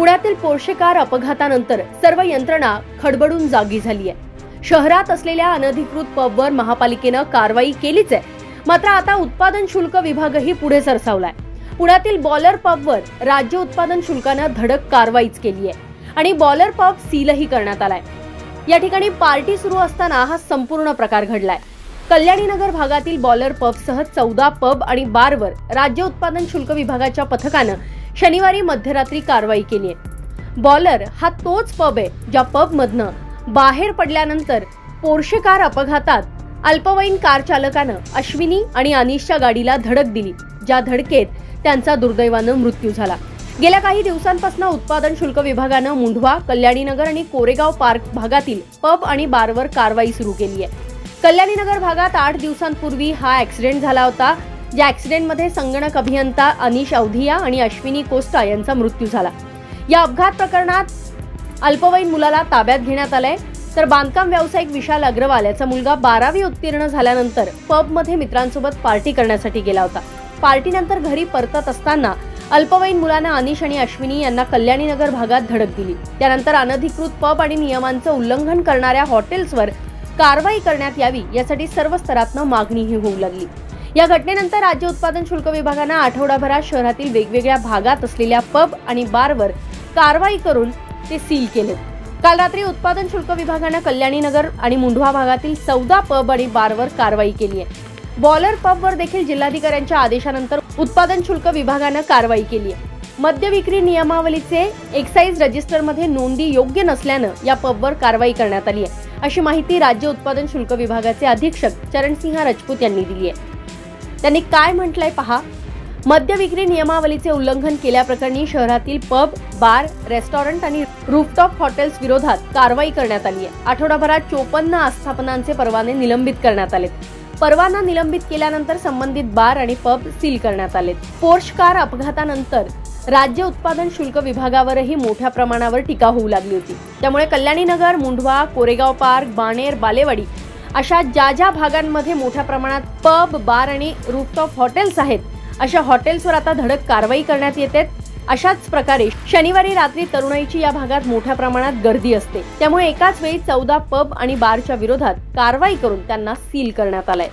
पुण्यातील Porsche car अपघातानंतर सर्व यंत्रणा खडबडून जागी झाली आहे। शहरात असलेल्या अनधिकृत पबवर महापालिकेने कारवाई केलीच आहे, मात्र आता उत्पादन शुल्क विभागही पुढे सरसावलाय। पुण्यातील बॉलर पबवर राज्य उत्पादन शुल्काने धडक कारवाईच केली आहे आणि बॉलर पब सीलही करण्यात आलाय। या ठिकाणी पार्टी सुरू असताना हा संपूर्ण प्रकार घडलाय। कल्याणीनगर भागातील बॉलर पबसह 14 पब आणि बारवर राज्य उत्पादन शुल्क विभागाच्या पथकाने शनिवारी मध्यरात्री कारवाई केली आहे। बॉलर हा तोच पब आहे ज्या पबमधनं बाहेर पडल्यानंतर पोर्शे कार अपघातात अल्पवयीन कार चालकाने अश्विनी आणि अनिशच्या गाडीला धडक दिली, ज्या धडकेत त्यांचा दुर्दैवाने मृत्यू झाला। गेल्या काही दिवसांपासून उत्पादन शुल्क विभागाने मुंढवा, कल्याणीनगर आणि कोरेगाव पार्क भागातील पब आणि बारवर कारवाई सुरू केली आहे। कल्याणीनगर भागात 8 दिवसांपूर्वी हा ऍक्सिडेंट झाला होता, ज्या ऍक्सिडेंटमध्ये संगणक अभियंता अनिश अवधिया आणि अश्विनी कोस्टा यांचा मृत्यू झाला। या अपघात प्रकरणात अल्पवयीन मुलाला ताब्यात घेण्यात आलंय, तर बांधकाम व्यावसायिक विशाल अग्रवाल याचा मुलगा 12वी उत्तीर्ण झाल्यानंतर पबमध्ये मित्रांसोबत पार्टी करण्यासाठी गेला होता। पार्टीनंतर घरी परतत असताना अल्पवयीन मुलाने अनिश आणि अश्विनी यांना कल्याणीनगर भागात धडक दिली। त्यानंतर अनधिकृत पब आणि नियमांचं उल्लंघन करणाऱ्या हॉटेल्सवर कारवाई करण्यात यावी यासाठी सर्व स्तरातून मागणीही होऊ लागली। या घटनेनंतर राज्य उत्पादन शुल्क विभागाने आठवडाभरात शहरातील वेगवेगळ्या भागात असलेल्या पब आणि बारवर कारवाई करून ते सील केले। काल रात्री उत्पादन शुल्क विभागाने कल्याणीनगर आणि मुंढवा भागातील 14 पब आणि बारवर कारवाई केली आहे। बॉलर पबवर देखील जिल्हाधिकाऱ्यांच्या आदेशानंतर उत्पादन शुल्क विभागाने कारवाई केली आहे। मद्य विक्री नियमावलीचे एक्साइज रजिस्टरमध्ये नोंदी योग्य नसल्याने या पबवर कारवाई करण्यात आली आहे, अशी माहिती राज्य उत्पादन शुल्क विभागाचे अधीक्षक चरणसिंह राजपूत यांनी दिली आहे। त्यांनी काय म्हटलंय पहा। मद्य विक्री नियमावलीचे उल्लंघन केल्याप्रकरणी शहरातील पब, बार, रेस्टॉरंट आणि रूफटॉप हॉटेल्स विरोधात कारवाई करण्यात आली आहे। आठवडाभरात 54 आस्थापनांचे परवाने निलंबित करण्यात आलेत। परवाना निलंबित केल्यानंतर संबंधित बार आणि पब सील करण्यात आलेत। पोर्शे कार अपघातानंतर राज्य उत्पादन शुल्क विभागावरही मोठ्या प्रमाणावर टीका होऊ लागली होती। त्यामुळे कल्याणीनगर, मुंढवा, कोरेगाव पार्क, बाणेर, बालेवाडी अशा ज्या भागांमध्ये मोठ्या प्रमाणात पब, बार आणि रूफटॉप हॉटेल्स आहेत, अशा हॉटेल्सवर आता धडक कारवाई करण्यात येते। अशाच प्रकारे शनिवारी रात्री तरुणाईची या भागात मोठ्या प्रमाणात गर्दी असते, त्यामुळे एकाच वेळी 14 पब आणि बारच्या विरोधात कारवाई करून त्यांना सील करण्यात आलंय।